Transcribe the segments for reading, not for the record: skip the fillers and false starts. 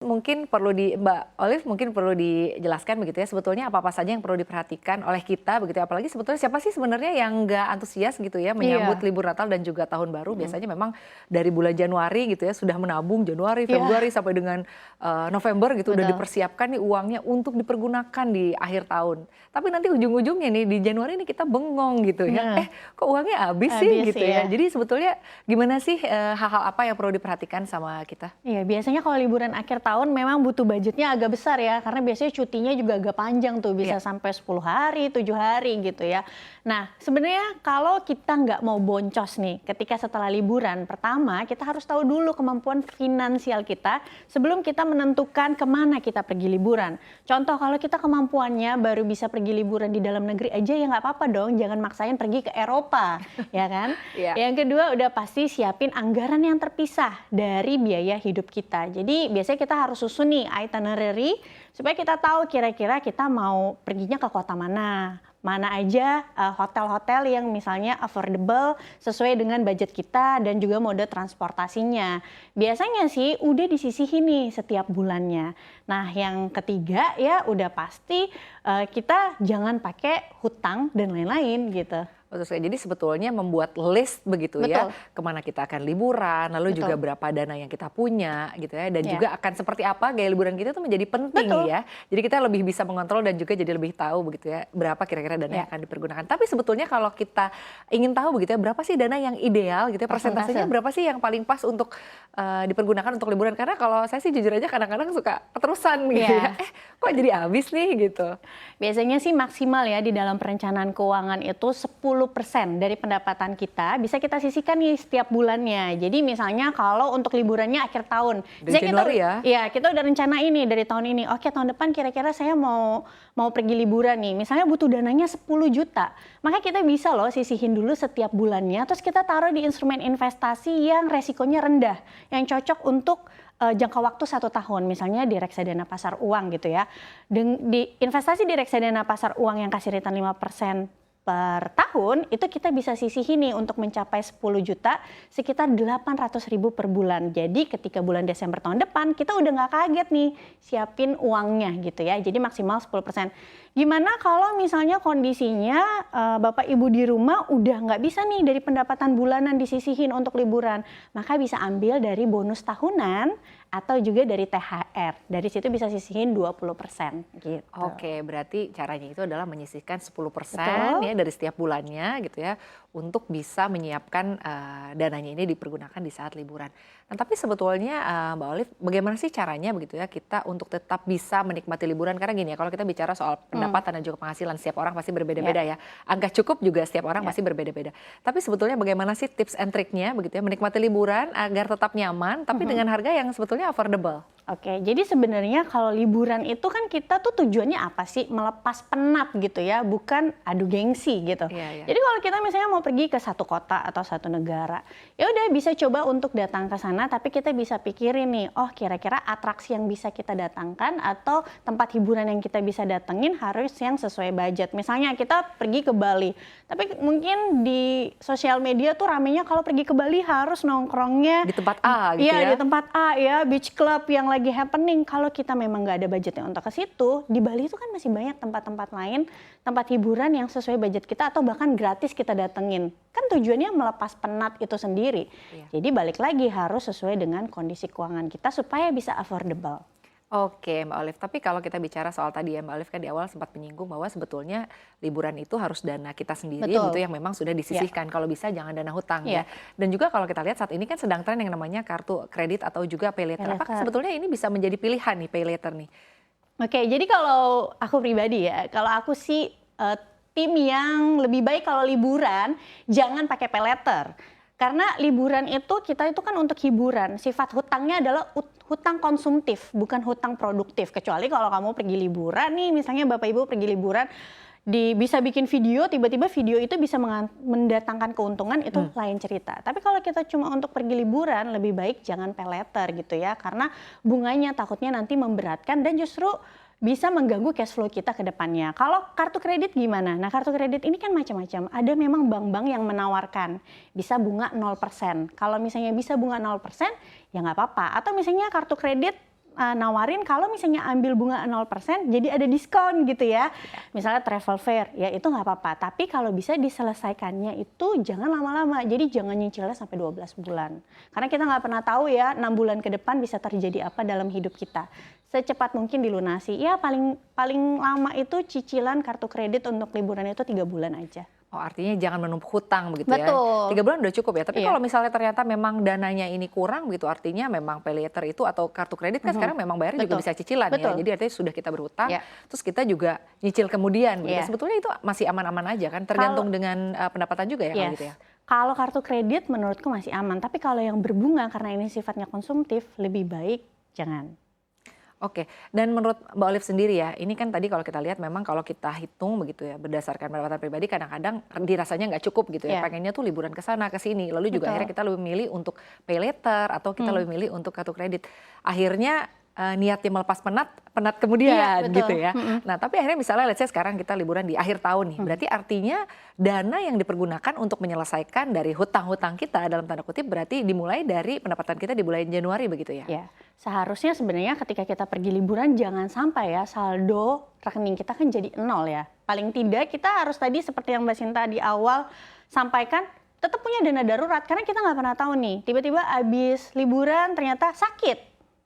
Mungkin perlu Mbak Olive mungkin perlu dijelaskan begitu ya, sebetulnya apa-apa saja yang perlu diperhatikan oleh kita begitu ya, apalagi sebetulnya siapa sih sebenarnya yang nggak antusias gitu ya menyambut Iya, libur Natal dan juga Tahun Baru. mhm, Biasanya memang dari bulan Januari gitu ya sudah menabung Januari, iya, Februari sampai dengan November gitu udah betul, dipersiapkan nih uangnya untuk dipergunakan di akhir tahun. Tapi nanti ujung-ujungnya nih di Januari nih kita bengong gitu ya, nah, kok uangnya habis sih habis gitu ya. ya. Jadi sebetulnya gimana sih hal-hal apa yang perlu diperhatikan sama kita? Iya, biasanya kalau liburan akhir tahun memang butuh budgetnya agak besar ya, karena biasanya cutinya juga agak panjang tuh, Iya. bisa sampai 10 hari, 7 hari gitu ya. Nah, sebenarnya kalau kita nggak mau boncos nih, ketika setelah liburan, pertama kita harus tahu dulu kemampuan finansial kita sebelum kita menentukan kemana kita pergi liburan. Contoh, kalau kita kemampuannya baru bisa pergi liburan di dalam negeri aja ya nggak apa-apa dong, jangan maksain pergi ke Eropa, ya kan? Iya. Yang kedua, udah pasti siapin anggaran yang terpisah dari biaya hidup kita. Jadi biasanya kita harus susun nih itinerary supaya kita tahu kira-kira kita mau perginya ke kota mana. Mana aja hotel-hotel yang misalnya affordable sesuai dengan budget kita dan juga mode transportasinya. Biasanya sih udah disisihin nih setiap bulannya. Nah, yang ketiga ya udah pasti kita jangan pakai hutang dan lain-lain gitu. Betul sekali. Jadi sebetulnya membuat list begitu ya, Betul, kemana kita akan liburan, lalu juga betul. berapa dana yang kita punya gitu ya, dan Ya, juga akan seperti apa gaya liburan kita itu menjadi penting betul. ya. Jadi kita lebih bisa mengontrol dan juga jadi lebih tahu begitu ya, berapa kira-kira dana yang Ya, akan dipergunakan. Tapi sebetulnya kalau kita ingin tahu begitu ya, berapa sih dana yang ideal gitu ya, persentasenya persentase. berapa sih yang paling pas untuk dipergunakan untuk liburan? Karena kalau saya sih jujur aja kadang-kadang suka keterusan gitu ya, Ya. kok jadi habis nih gitu. Biasanya sih maksimal ya di dalam perencanaan keuangan itu 10% dari pendapatan kita bisa kita sisihkan nih setiap bulannya. Jadi misalnya kalau untuk liburannya akhir tahun, Dari misalnya Januari ya. ya kita udah rencana ini dari tahun ini. Oke, tahun depan kira-kira saya mau pergi liburan nih. Misalnya butuh dananya 10 juta. Maka kita bisa loh sisihin dulu setiap bulannya terus kita taruh di instrumen investasi yang resikonya rendah, yang cocok untuk jangka waktu 1 tahun, misalnya di reksadana pasar uang gitu ya. Di investasi di reksadana pasar uang yang kasih return 5% per tahun, itu kita bisa sisihin nih untuk mencapai 10 juta sekitar 800.000 per bulan. Jadi ketika bulan Desember tahun depan, kita udah nggak kaget nih siapin uangnya gitu ya. Jadi maksimal 10%. Gimana kalau misalnya kondisinya Bapak Ibu di rumah udah nggak bisa nih dari pendapatan bulanan disisihin untuk liburan. Maka bisa ambil dari bonus tahunan atau juga dari THR. Dari situ bisa sisihin 20% gitu. Oke, berarti caranya itu adalah menyisihkan 10% Betul? ya dari setiap bulannya gitu ya untuk bisa menyiapkan dananya ini dipergunakan di saat liburan. Nah, tapi sebetulnya Mbak Olive bagaimana sih caranya begitu ya kita untuk tetap bisa menikmati liburan karena gini ya kalau kita bicara soal pendapatan dan juga penghasilan setiap orang pasti Ya, berbeda-beda ya. Angka cukup juga setiap orang ya. pasti berbeda-beda. Tapi sebetulnya bagaimana sih tips and triknya begitu ya menikmati liburan agar tetap nyaman tapi Mhm. dengan harga yang sebetulnya affordable. Oke, jadi sebenarnya kalau liburan itu kan kita tuh tujuannya apa sih? Melepas penat gitu ya, bukan adu gengsi gitu. Iya, iya. Jadi kalau kita misalnya mau pergi ke satu kota atau satu negara, ya udah bisa coba untuk datang ke sana, tapi kita bisa pikirin nih, oh kira-kira atraksi yang bisa kita datangkan atau tempat hiburan yang kita bisa datengin harus yang sesuai budget. Misalnya kita pergi ke Bali, tapi mungkin di sosial media tuh ramenya kalau pergi ke Bali harus nongkrongnya Di tempat A gitu iya, ya. di tempat A ya, beach club yang lagi happening. Kalau kita memang nggak ada budgetnya untuk ke situ, di Bali itu kan masih banyak tempat-tempat lain, tempat hiburan yang sesuai budget kita atau bahkan gratis kita datengin. Kan tujuannya melepas penat itu sendiri. Iya. Jadi balik lagi harus sesuai dengan kondisi keuangan kita supaya bisa affordable. Oke Mbak Olive, tapi kalau kita bicara soal tadi ya Mbak Olive kan di awal sempat menyinggung bahwa sebetulnya liburan itu harus dana kita sendiri gitu Betul. yang memang sudah Ya, disisihkan. Kalau bisa jangan dana hutang ya. iya, Dan juga kalau kita lihat saat ini kan sedang tren yang namanya kartu kredit atau juga pay later. Apakah paylater. sebetulnya ini bisa menjadi pilihan nih pay later nih? Oke, jadi kalau aku pribadi ya, kalau aku sih tim yang lebih baik kalau liburan jangan pakai paylater. Karena liburan itu kita itu kan untuk hiburan. Sifat hutangnya adalah hutang konsumtif, bukan hutang produktif. Kecuali kalau kamu pergi liburan nih, misalnya Bapak Ibu pergi liburan bisa bikin video, tiba-tiba video itu bisa mendatangkan keuntungan, itu lain cerita. Tapi kalau kita cuma untuk pergi liburan, lebih baik jangan pay later gitu ya, karena bunganya takutnya nanti memberatkan dan justru bisa mengganggu cash flow kita ke depannya. Kalau kartu kredit gimana? Nah, kartu kredit ini kan macam-macam. Ada memang bank-bank yang menawarkan bisa bunga 0%. Kalau misalnya bisa bunga 0%, ya nggak apa-apa. Atau misalnya kartu kredit nawarin kalau misalnya ambil bunga 0% jadi ada diskon gitu ya. Misalnya travel fair, ya itu nggak apa-apa. Tapi kalau bisa diselesaikannya itu jangan lama-lama. Jadi jangan nyicilnya sampai 12 bulan. Karena kita nggak pernah tahu ya 6 bulan ke depan bisa terjadi apa dalam hidup kita. Secepat mungkin dilunasi. Ya paling lama itu cicilan kartu kredit untuk liburan itu 3 bulan aja. Oh, artinya jangan menumpuk hutang begitu ya. Betul. 3 bulan udah cukup ya. Tapi Iya. kalau misalnya ternyata memang dananya ini kurang gitu, artinya memang pay later itu atau kartu kredit kan sekarang memang bayarnya juga Betul. bisa cicilan ya. Betul. Jadi artinya sudah kita berhutang, Iya. terus kita juga nyicil kemudian gitu. Iya. Sebetulnya itu masih aman-aman aja kan, tergantung dengan pendapatan juga ya kalau Yes. gitu ya. Kalau kartu kredit menurutku masih aman. Tapi kalau yang berbunga karena ini sifatnya konsumtif, lebih baik jangan. Oke, dan menurut Mbak Olive sendiri ya, ini kan tadi kalau kita lihat memang kalau kita hitung begitu ya, berdasarkan pendapatan pribadi kadang-kadang dirasanya nggak cukup gitu ya, Iya. pengennya tuh liburan ke sana ke sini, lalu juga Betul. akhirnya kita lebih milih untuk pay later atau kita lebih milih untuk kartu kredit. Akhirnya niatnya melepas penat kemudian Iya, betul. gitu ya. Nah, tapi akhirnya misalnya let's say sekarang kita liburan di akhir tahun nih, berarti artinya dana yang dipergunakan untuk menyelesaikan dari hutang-hutang kita dalam tanda kutip berarti dimulai dari pendapatan kita di bulan Januari begitu ya. Ya, seharusnya sebenarnya ketika kita pergi liburan jangan sampai ya saldo rekening kita kan jadi 0 ya. Paling tidak kita harus tadi seperti yang Mbak Sinta di awal sampaikan tetap punya dana darurat karena kita nggak pernah tahu nih tiba-tiba habis liburan ternyata sakit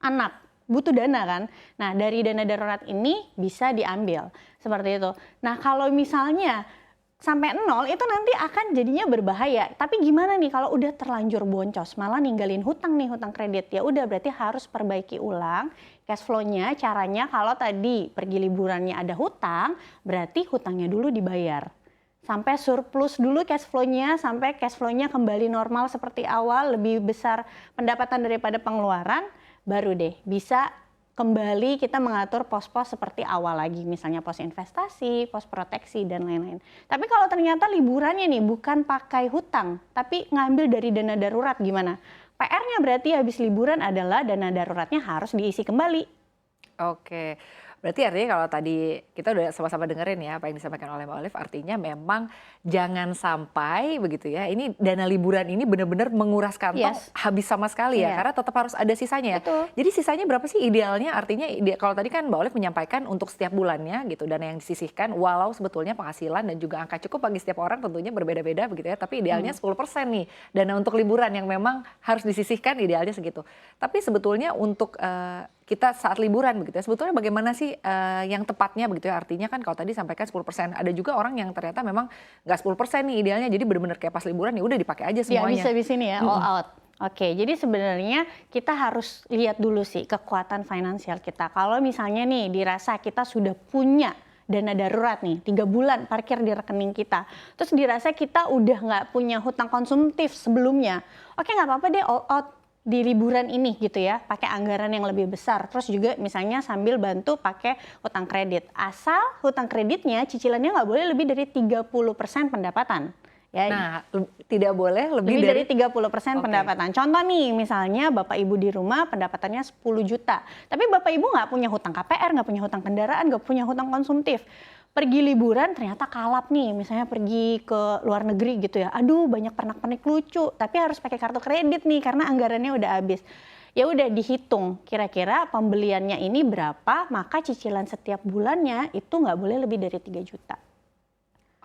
anak butuh dana kan. Nah dari dana darurat ini bisa diambil seperti itu. Nah kalau misalnya sampai 0 itu nanti akan jadinya berbahaya. Tapi gimana nih kalau udah terlanjur boncos malah ninggalin hutang nih, hutang kredit. Ya udah berarti harus perbaiki ulang cash flow-nya. Caranya kalau tadi pergi liburannya ada hutang, berarti hutangnya dulu dibayar. Sampai surplus dulu cash flow-nya, sampai cash flow-nya kembali normal seperti awal, lebih besar pendapatan daripada pengeluaran, baru deh bisa kembali kita mengatur pos-pos seperti awal lagi, misalnya pos investasi, pos proteksi, dan lain-lain. Tapi kalau ternyata liburannya nih bukan pakai hutang, tapi ngambil dari dana darurat gimana? PR-nya berarti habis liburan adalah dana daruratnya harus diisi kembali. Oke, berarti artinya kalau tadi kita udah sama-sama dengerin ya apa yang disampaikan oleh Mbak Olive, artinya memang jangan sampai begitu ya, ini dana liburan ini benar-benar menguras kantong Yes. habis sama sekali ya, Iya. karena tetap harus ada sisanya ya. Betul. Jadi sisanya berapa sih idealnya? Artinya kalau tadi kan Mbak Olive menyampaikan untuk setiap bulannya gitu, dana yang disisihkan, walau sebetulnya penghasilan dan juga angka cukup bagi setiap orang tentunya berbeda-beda begitu ya, tapi idealnya 10% nih dana untuk liburan yang memang harus disisihkan idealnya segitu. Tapi sebetulnya untuk kita saat liburan begitu ya, sebetulnya bagaimana sih yang tepatnya begitu ya, artinya kan kalau tadi sampaikan 10%, ada juga orang yang ternyata memang nggak 10% nih idealnya, jadi benar-benar kayak pas liburan ya udah dipakai aja Ya semuanya. bisa di sini ya, all out. Oke, jadi sebenarnya kita harus lihat dulu sih kekuatan finansial kita. Kalau misalnya nih dirasa kita sudah punya dana darurat nih, 3 bulan parkir di rekening kita. Terus dirasa kita udah nggak punya hutang konsumtif sebelumnya. Oke nggak apa-apa deh all out di liburan ini gitu ya, pakai anggaran yang lebih besar. Terus juga misalnya sambil bantu pakai hutang kredit. Asal hutang kreditnya cicilannya nggak boleh lebih dari 30% pendapatan. Ya, Nah, tidak boleh lebih dari 30% Oke. pendapatan. Contoh nih, misalnya Bapak Ibu di rumah pendapatannya 10 juta. Tapi Bapak Ibu nggak punya hutang KPR, nggak punya hutang kendaraan, nggak punya hutang konsumtif. Pergi liburan ternyata kalap nih, misalnya pergi ke luar negeri gitu ya. Aduh banyak pernak-pernik lucu, tapi harus pakai kartu kredit nih karena anggarannya udah habis. Ya udah dihitung kira-kira pembeliannya ini berapa, maka cicilan setiap bulannya itu nggak boleh lebih dari 3 juta.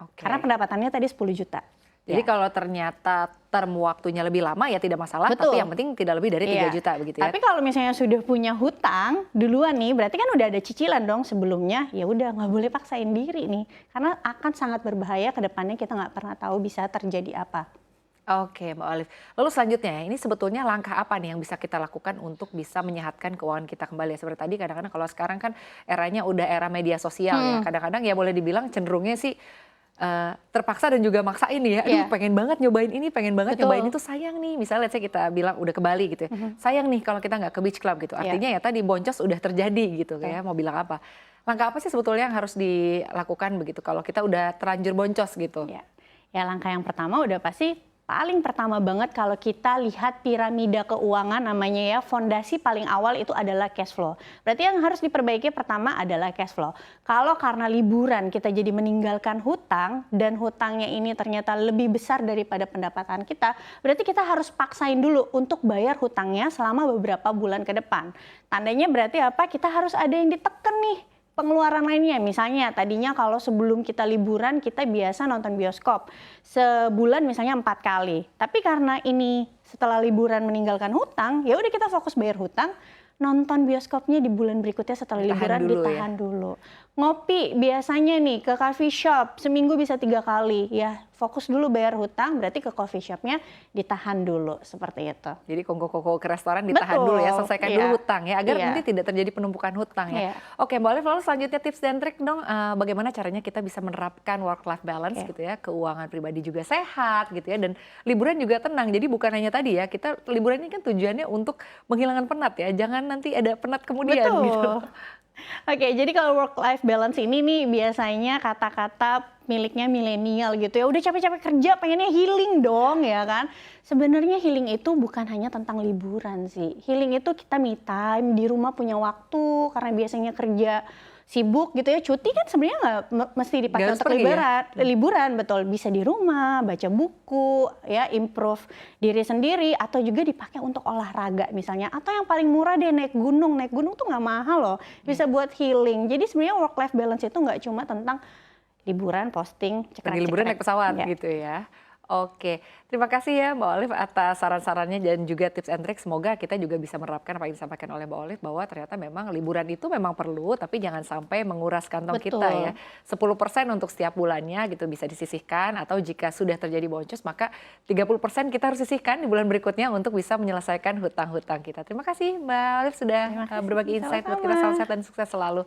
Oke. Karena pendapatannya tadi 10 juta. Jadi Ya. kalau ternyata term waktunya lebih lama ya tidak masalah, Betul. tapi yang penting tidak lebih dari 3 Iya. juta begitu ya. Tapi kalau misalnya sudah punya hutang duluan nih, berarti kan udah ada cicilan dong sebelumnya. Ya udah nggak boleh paksain diri nih, karena akan sangat berbahaya ke depannya, kita nggak pernah tahu bisa terjadi apa. Oke, Mbak Olive. Lalu selanjutnya ini sebetulnya langkah apa nih yang bisa kita lakukan untuk bisa menyehatkan keuangan kita kembali? Seperti tadi kadang-kadang kalau sekarang kan eranya udah era media sosial ya. Kadang-kadang ya boleh dibilang cenderungnya sih terpaksa dan juga maksain ya. Aduh Iya. pengen banget nyobain ini, pengen banget Betul. nyobain itu, sayang nih. Misalnya let's say kita bilang udah ke Bali gitu ya. Sayang nih kalau kita nggak ke beach club gitu. Iya. Artinya ya tadi boncos udah terjadi gitu kayak mau bilang apa. Langkah apa sih sebetulnya yang harus dilakukan begitu kalau kita udah terlanjur boncos gitu? Ya langkah yang pertama udah pasti Paling pertama banget kalau kita lihat piramida keuangan namanya ya, fondasi paling awal itu adalah cash flow. Berarti yang harus diperbaiki pertama adalah cash flow. Kalau karena liburan kita jadi meninggalkan hutang dan hutangnya ini ternyata lebih besar daripada pendapatan kita, berarti kita harus paksain dulu untuk bayar hutangnya selama beberapa bulan ke depan. Tandanya berarti apa? Kita harus ada yang diteken nih pengeluaran lainnya. Misalnya tadinya kalau sebelum kita liburan kita biasa nonton bioskop sebulan misalnya 4 kali. Tapi karena ini setelah liburan meninggalkan hutang, ya udah kita fokus bayar hutang, nonton bioskopnya di bulan berikutnya setelah liburan ditahan dulu. Ngopi biasanya nih ke coffee shop seminggu bisa 3 kali, ya fokus dulu bayar hutang, berarti ke coffee shopnya ditahan dulu, seperti itu. Jadi kongko-kongko ke restoran ditahan dulu ya, selesaikan dulu hutang ya, agar nanti tidak terjadi penumpukan hutang ya. Oke Mbak Olive, lalu selanjutnya tips dan trik dong, bagaimana caranya kita bisa menerapkan work-life balance gitu ya, keuangan pribadi juga sehat gitu ya, dan liburan juga tenang. Jadi bukan hanya tadi ya, kita liburan ini kan tujuannya untuk menghilangkan penat ya, jangan nanti ada penat kemudian gitu. Oke, jadi kalau work-life balance ini nih biasanya kata-kata miliknya milenial gitu ya. Udah capek-capek kerja, pengennya healing dong ya kan. Sebenarnya healing itu bukan hanya tentang liburan sih. Healing itu kita me time, di rumah punya waktu karena biasanya kerja sibuk gitu ya. Cuti kan sebenarnya nggak mesti dipakai untuk liburan, betul. Bisa di rumah, baca buku, ya improve diri sendiri, atau juga dipakai untuk olahraga misalnya. Atau yang paling murah deh naik gunung. Naik gunung tuh nggak mahal loh, bisa buat healing. Jadi sebenarnya work-life balance itu nggak cuma tentang liburan, posting, cekrek-cekrek. Liburan naik pesawat gitu ya. Oke, terima kasih ya Mbak Olive atas saran-sarannya dan juga tips and trick. Semoga kita juga bisa menerapkan apa yang disampaikan oleh Mbak Olive bahwa ternyata memang liburan itu memang perlu, tapi jangan sampai menguras kantong kita ya. 10% untuk setiap bulannya gitu bisa disisihkan, atau jika sudah terjadi boncos maka 30% kita harus sisihkan di bulan berikutnya untuk bisa menyelesaikan hutang-hutang kita. Terima kasih Mbak Olive sudah berbagi insight buat kita. Salam sehat dan sukses selalu.